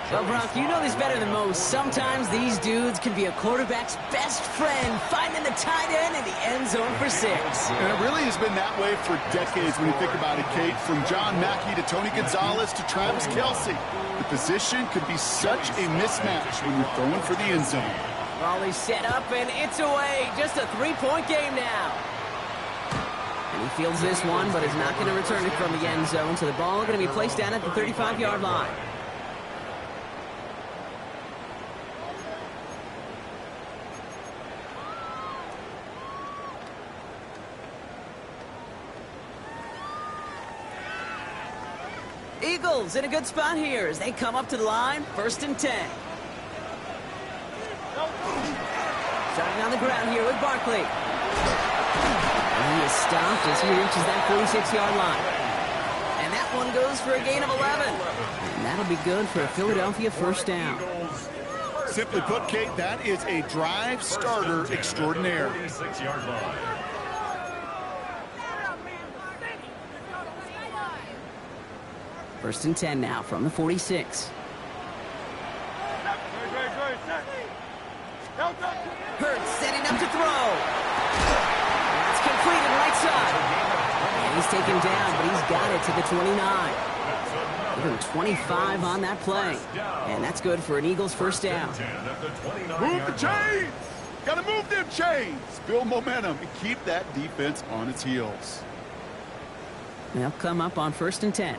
Well, Brock, you know this better than most. Sometimes these dudes can be a quarterback's best friend, finding the tight end in the end zone for 6. And it really has been that way for decades when you think about it, Kate. From John Mackey to Tony Gonzalez to Travis Kelce. The position could be such a mismatch when you're throwing for the end zone. Raleigh set up, and it's away. Just a 3-point game now. And he fields this one, but is not going to return it from the end zone. So the ball going to be placed down at the 35-yard line. Eagles in a good spot here as they come up to the line. 1st and 10. Starting on the ground here with Barkley. And he is stopped as he reaches that 46-yard line. And that one goes for a gain of 11. And that'll be good for a Philadelphia 1st down. Simply put, Kate, that is a drive starter extraordinaire. 46-yard line. 1st and 10 now from the 46. Hurts setting up to throw. That's completed right side. And he's taken down, but he's got it to the 29. Give him 25 on that play. And that's good for an Eagles 1st down. Move the chains! Gotta move them chains! Build momentum and keep that defense on its heels. They'll come up on 1st and 10.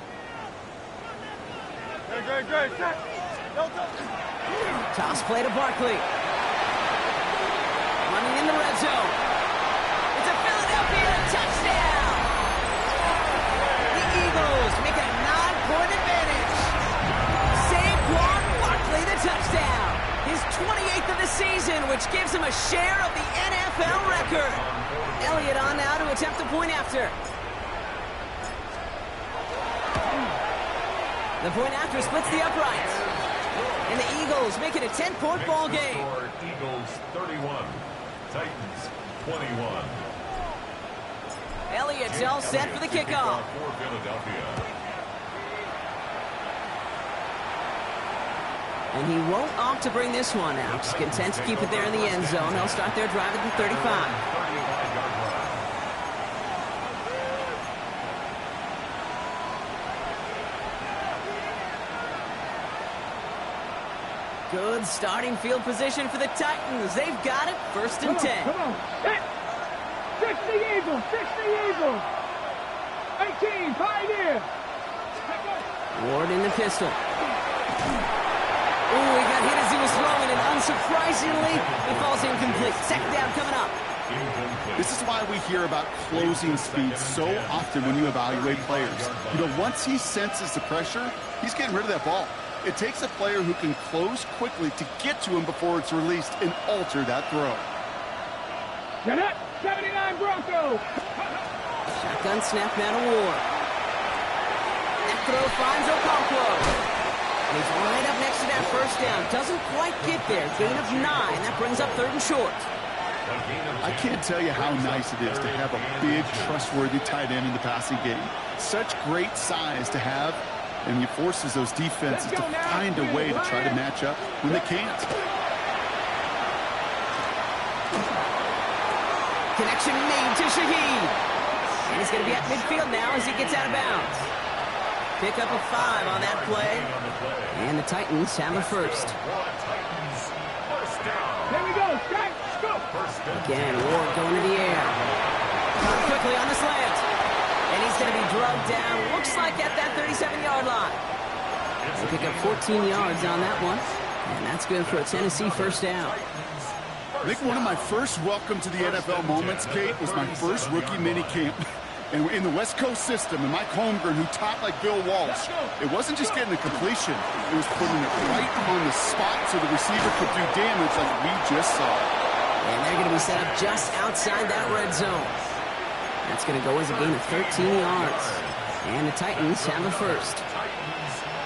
Toss play to Barkley. Running in the red zone. It's a Philadelphia touchdown. The Eagles make it a 9-point advantage. Saquon Barkley the touchdown. His 28th of the season, which gives him a share of the NFL record. Elliott on now to attempt the point after. The point after splits the uprights. And the Eagles make it a 10-point ball game. Eagles 31, Titans 21. Elliott's all set for the kickoff. For Philadelphia. And he won't opt to bring this one out. He's content to keep it there in the end zone. They'll start their drive at the 35. 35-yard line. Good starting field position for the Titans. They've got it. 1st and 10. Come on. Hit. 60 Eagles. 60 Eagles. 18 Pioneer. Ward in the pistol. Ooh, he got hit as he was throwing, and unsurprisingly, it falls incomplete. 2nd down coming up. This is why we hear about closing speed so often when you evaluate players. You know, once he senses the pressure, he's getting rid of that ball. It takes a player who can close quickly to get to him before it's released and alter that throw. Get up, 79 Broncos. Shotgun snap now to Ward. That throw finds Okonkwo. And he's right up next to that 1st down. Doesn't quite get there. Gain of 9. That brings up 3rd and short. I can't tell you how nice it is to have a big, trustworthy tight end in the passing game. Such great size to have. And he forces those defenses to find a way to try to match up when they can't. Connection made to Shaheed. And he's going to be at midfield now as he gets out of bounds. Pick up a 5 on that play. And the Titans have a 1st. Here we go. Strike. Scoop. Again, Ward going to the air. Caught quickly on the slant. And he's going to be drugged down, looks like at that 37-yard line. They pick up 14 yards on that one. And that's good for a Tennessee 1st down. I think one of my first welcome to the NFL moments, Kate, was my first rookie mini camp. And in the West Coast system, and Mike Holmgren, who taught like Bill Walsh, it wasn't just getting a completion. It was putting it right on the spot so the receiver could do damage like we just saw. And they're going to be set up just outside that red zone. That's going to go as a gain of 13 yards. And the Titans have the first.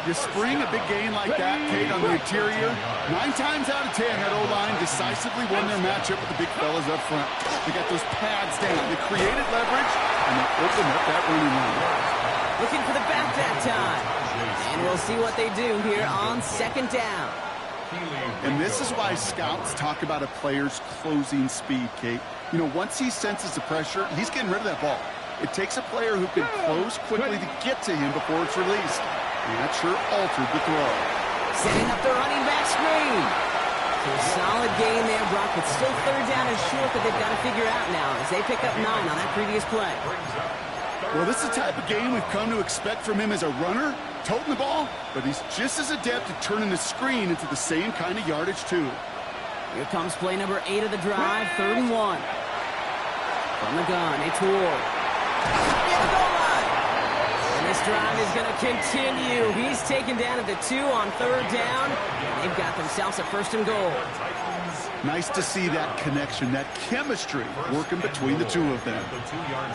You spring a big gain like that, Kate, on the interior. 9 times out of 10, that O-line decisively won their matchup with the big fellas up front. They got those pads down. They created leverage, and they opened up that running line. Looking for the back that time. And we'll see what they do here on second down. And this is why scouts talk about a player's closing speed, Kate. You know, once he senses the pressure, he's getting rid of that ball. It takes a player who can close quickly to get to him before it's released. And that sure altered the throw. Setting up the running back screen. So a solid gain there, Brock, but still third down and short that they've got to figure out now as they pick up 9 on that previous play. Well, this is the type of game we've come to expect from him as a runner, toting the ball, but he's just as adept at turning the screen into the same kind of yardage, too. Here comes play number 8 of the drive, 3rd and 1. From the gun, a tour. This drive is going to continue. He's taken down at the 2 on 3rd down. And they've got themselves a 1st and goal. Nice to see that connection, that chemistry working between the two of them. The 2-yard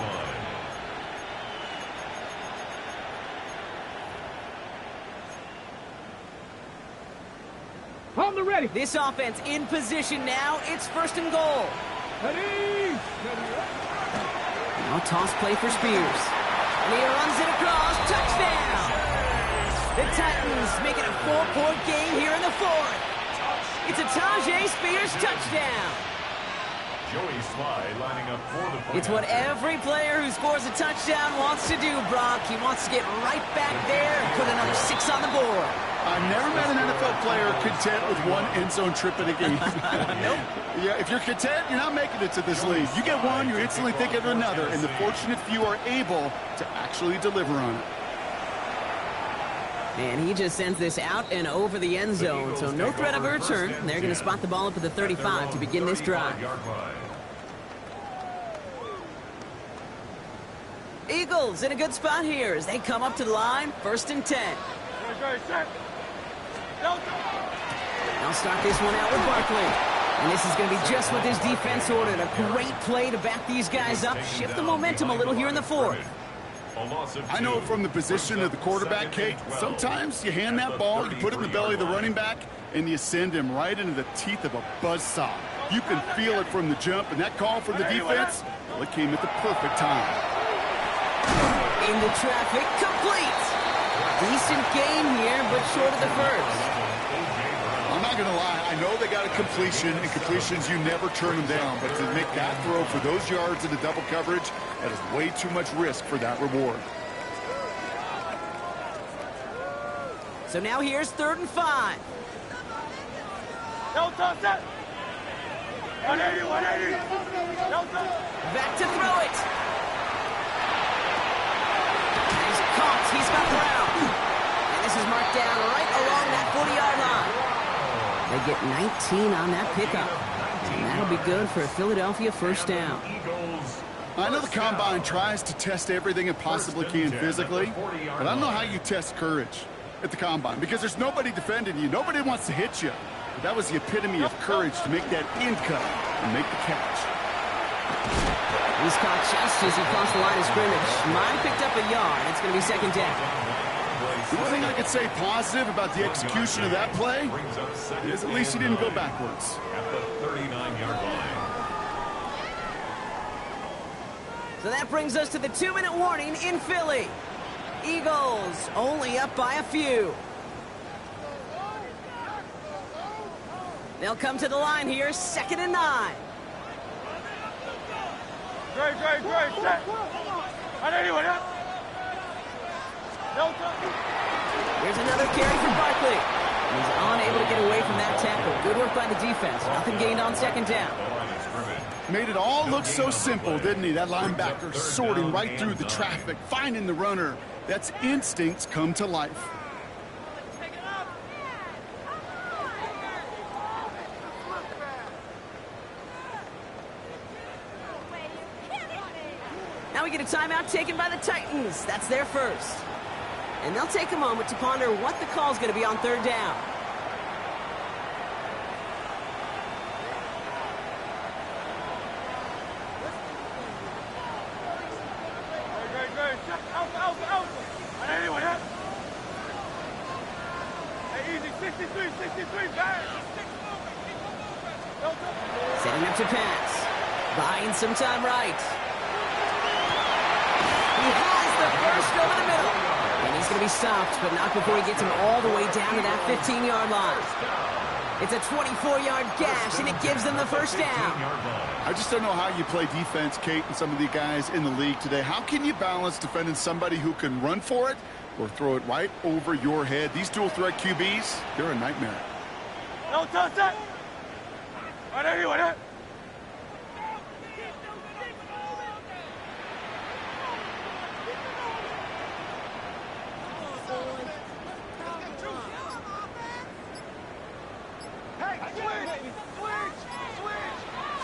line. On the ready. This offense in position now. It's 1st and goal. Ready. Now toss play for Spears. And he runs it across. Touchdown! The Titans make it a 4-point game here in the 4th. It's a Tyjae Spears touchdown. Joey Slye lining up for the point. It's what every player who scores a touchdown wants to do, Brock. He wants to get right back there and put another 6 on the board. I've never met an NFL player content with 1 end zone trip in a game. Nope. Yeah, if you're content, you're not making it to this league. You get one, you're instantly thinking of another, and the fortunate few are able to actually deliver on it. And he just sends this out and over the end zone, so no threat of a return. They're going to spot the ball up at the 35 to begin this drive. Eagles in a good spot here as they come up to the line, 1st and 10. They'll start this one out with Barkley. And this is going to be just what this defense ordered. A great play to back these guys up, shift the momentum a little here in the 4th. I know from the position of the quarterback, Kate, sometimes you hand that ball, you put it in the belly of the running back, and you send him right into the teeth of a buzzsaw. You can feel it from the jump, and that call from the defense, well, it came at the perfect time. Into traffic, complete. Decent game here, but short of the 1st. I'm not going to lie, I know they got a completion, and completions, you never turn them down. But to make that throw for those yards into double coverage, that is way too much risk for that reward. So now here's 3rd and 5. Back to throw it. He's caught. He's got Brown. And this is marked down right along that 40-yard line. They get 19 on that pickup. And that'll be good for a Philadelphia 1st down. I know the Combine tries to test everything it possibly can physically, but I don't know how you test courage at the Combine because there's nobody defending you. Nobody wants to hit you. But that was the epitome of courage to make that in cut and make the catch. He's caught just as he crossed the line of scrimmage. Might have picked up a yard. It's going to be 2nd down. The one thing I could say positive about the execution of that play is at least he didn't go backwards. At the 39-yard line. So that brings us to the 2-minute warning in Philly. Eagles only up by a few. They'll come to the line here, 2nd and 9. Great, set. Here's another carry for Barkley. He's unable to get away from that tackle. Good work by the defense. Nothing gained on 2nd down. Made it all look so simple, didn't he? That linebacker sorting right through the traffic, finding the runner. That's instincts come to life. Now we get a timeout taken by the Titans. That's their first. And they'll take a moment to ponder what the call's going to be on third down. Setting up to pass. Buying some time right. He has the first over the middle. And he's going to be stopped, but not before he gets him all the way down to that 15-yard line. It's a 24-yard gash, and it gives them the first down. I just don't know how you play defense, Kate, and some of the guys in the league today. How can you balance defending somebody who can run for it or throw it right over your head? These dual-threat QBs, they're a nightmare. No touch that. Right anyway.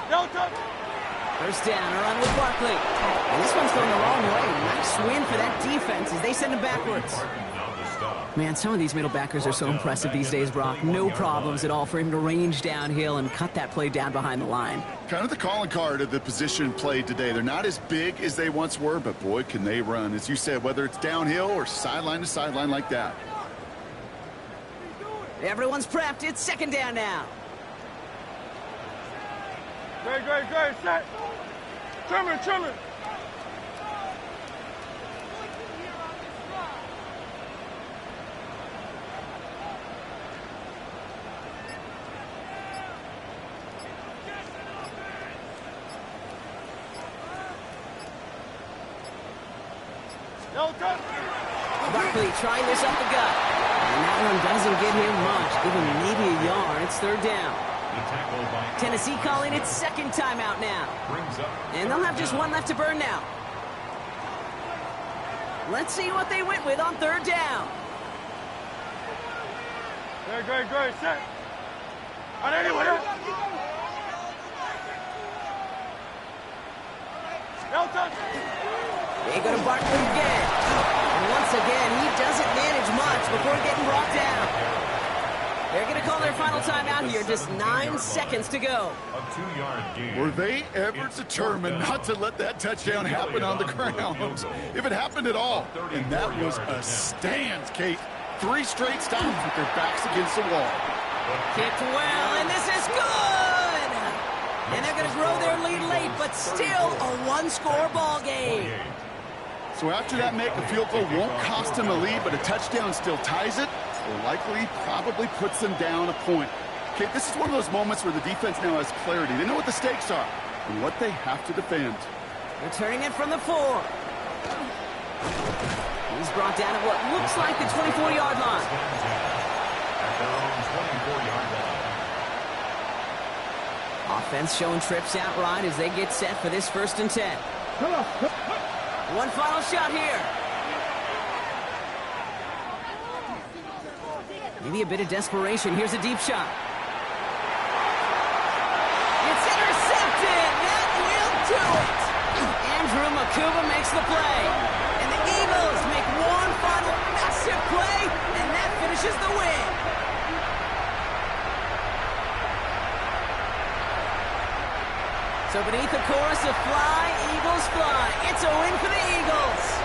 No touch. First down, a run with Barkley. And this one's going the wrong way. Nice win for that defense as they send him backwards. Man, some of these middle backers are so impressive these days, Brock. No problems at all for him to range downhill and cut that play down behind the line. Kind of the calling card of the position played today. They're not as big as they once were, but boy, can they run. As you said, whether it's downhill or sideline to sideline like that. Everyone's prepped. It's second down now. Great. Set. Trimmer. No touch. Barkley trying this up the gut. And that one doesn't get him much, even maybe a yard. It's third down. Tennessee calling its second timeout now. And they'll have just one left to burn now. Let's see what they went with on third down. Great. Set. Right anyway. No touch. They go to Barkley again. And once again, he doesn't manage much before getting brought down. They're going to call their final timeout here. Just 9 seconds to go. A 2-yard gain. Were they ever determined not to let that touchdown happen on the ground? If it happened at all. And that was a stand, Kate. 3 straight stops with their backs against the wall. Kicked well, and this is good! And they're going to grow their lead late, but still a one-score ball game. So after that make, a field goal won't cost them a lead, but a touchdown still ties it, or likely probably puts them down a point. Okay, this is one of those moments where the defense now has clarity. They know what the stakes are and what they have to defend. Returning it from the 4. He's brought down at what looks like the 24-yard line. At their own 24-yard line. Offense showing trips out right as they get set for this 1st and 10. One final shot here. Maybe a bit of desperation. Here's a deep shot. It's intercepted. That will do it. Andrew Makuba makes the play. And the Eagles make one final massive play, and that finishes the win. So beneath the chorus of Fly, Eagles Fly, it's a win for the Eagles.